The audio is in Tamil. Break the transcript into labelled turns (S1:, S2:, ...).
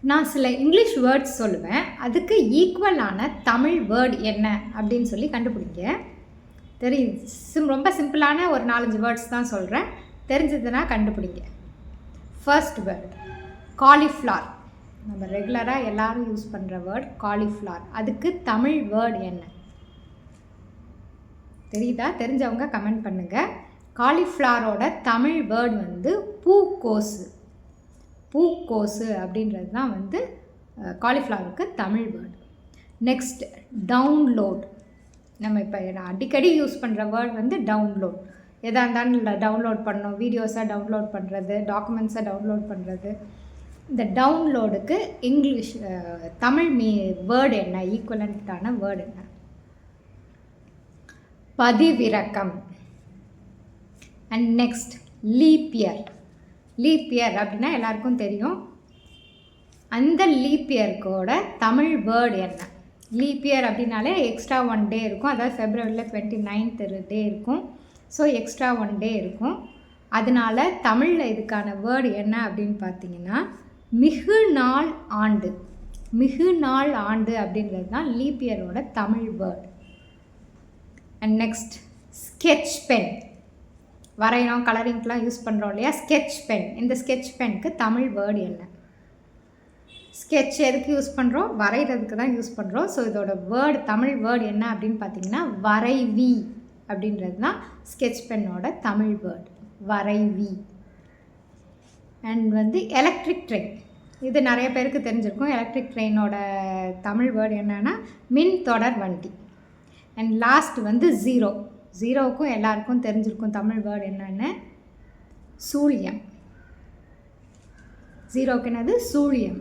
S1: நான் சில இங்கிலீஷ் வேர்ட்ஸ் சொல்லுவேன். அதுக்கு ஈக்குவலான தமிழ் வேர்ட் என்ன அப்படின்னு சொல்லி கண்டுபிடிங்க. ரொம்ப சிம்பிளான ஒரு 4-5 வேர்ட்ஸ் தான் சொல்கிறேன். தெரிஞ்சதுன்னா கண்டுபிடிங்க. First word cauliflower. நம்ம ரெகுலராக எல்லோரும் யூஸ் பண்ணுற வேர்ட் காலிஃப்ளவர். அதுக்கு தமிழ் வேர்ட் என்ன தெரியுதா? தெரிஞ்சவங்க கமெண்ட் பண்ணுங்கள். காலிஃப்ளவரோட தமிழ் வேர்டு வந்து பூக்கோசு. பூக்கோசு அப்படின்றது தான் வந்து காலிஃப்ளவருக்கு தமிழ் வேர்டு. Next download. நம்ம இப்போ நான் அடிக்கடி யூஸ் பண்ணுற வேர்ட் வந்து டவுன்லோட். எதாக இருந்தாலும் டவுன்லோட் பண்ணணும், வீடியோஸாக டவுன்லோட் பண்ணுறது, டாக்குமெண்ட்ஸை டவுன்லோட் பண்ணுறது. இந்த டவுன்லோடுக்கு இங்கிலீஷ் தமிழ் வேர்டு என்ன, ஈக்குவலண்ட்டான வேர்டு என்ன? பதிவிறக்கம். And next leap year. Leap year அப்படின்னா எல்லாருக்கும் தெரியும். அந்த லீப் இயர்க்கோட தமிழ் வேர்டு என்ன? லீப் இயர் அப்படின்னாலே எக்ஸ்ட்ரா 1 டே இருக்கும். அதாவது ஃபெப்ரவரியில் 29th டே இருக்கும். ஸோ எக்ஸ்ட்ரா 1 டே இருக்கும். அதனால தமிழில் இதுக்கான வேர்டு என்ன அப்படின்னு பார்த்தீங்கன்னா மிகு நாள் ஆண்டு. மிகு நாள் ஆண்டு அப்படின்றது தான் லீப் இயரோட Tamil word. And next sketch pen. வரையணும், கலரிங்க்கெலாம் யூஸ் பண்ணுறோம் இல்லையா, ஸ்கெட்ச் பென். இந்த ஸ்கெட்ச் பெனுக்கு தமிழ் வேர்டு என்ன? ஸ்கெட்ச் எதுக்கு யூஸ் பண்ணுறோம்? வரைகிறதுக்கு தான் யூஸ் பண்ணுறோம். ஸோ இதோட வேர்டு தமிழ் வேர்டு என்ன அப்படின்னு பார்த்தீங்கன்னா வரைவி அப்படின்றது தான் ஸ்கெட்ச் பென்னோட தமிழ் வேர்டு, வரைவி. அண்ட் வந்து எலக்ட்ரிக் ட்ரெயின். இது நிறைய பேருக்கு தெரிஞ்சிருக்கும். எலக்ட்ரிக் ட்ரெயினோட தமிழ் வேர்டு என்னன்னா மின் தொடர் வண்டி. அண்ட் லாஸ்ட் வந்து ஜீரோ. ஜீரோவுக்கும் எல்லாருக்கும் தெரிஞ்சிருக்கும் தமிழ் வேர்டு என்னன்னு, சூழியம். ஜீரோக்கு என்னது? சூழியம்.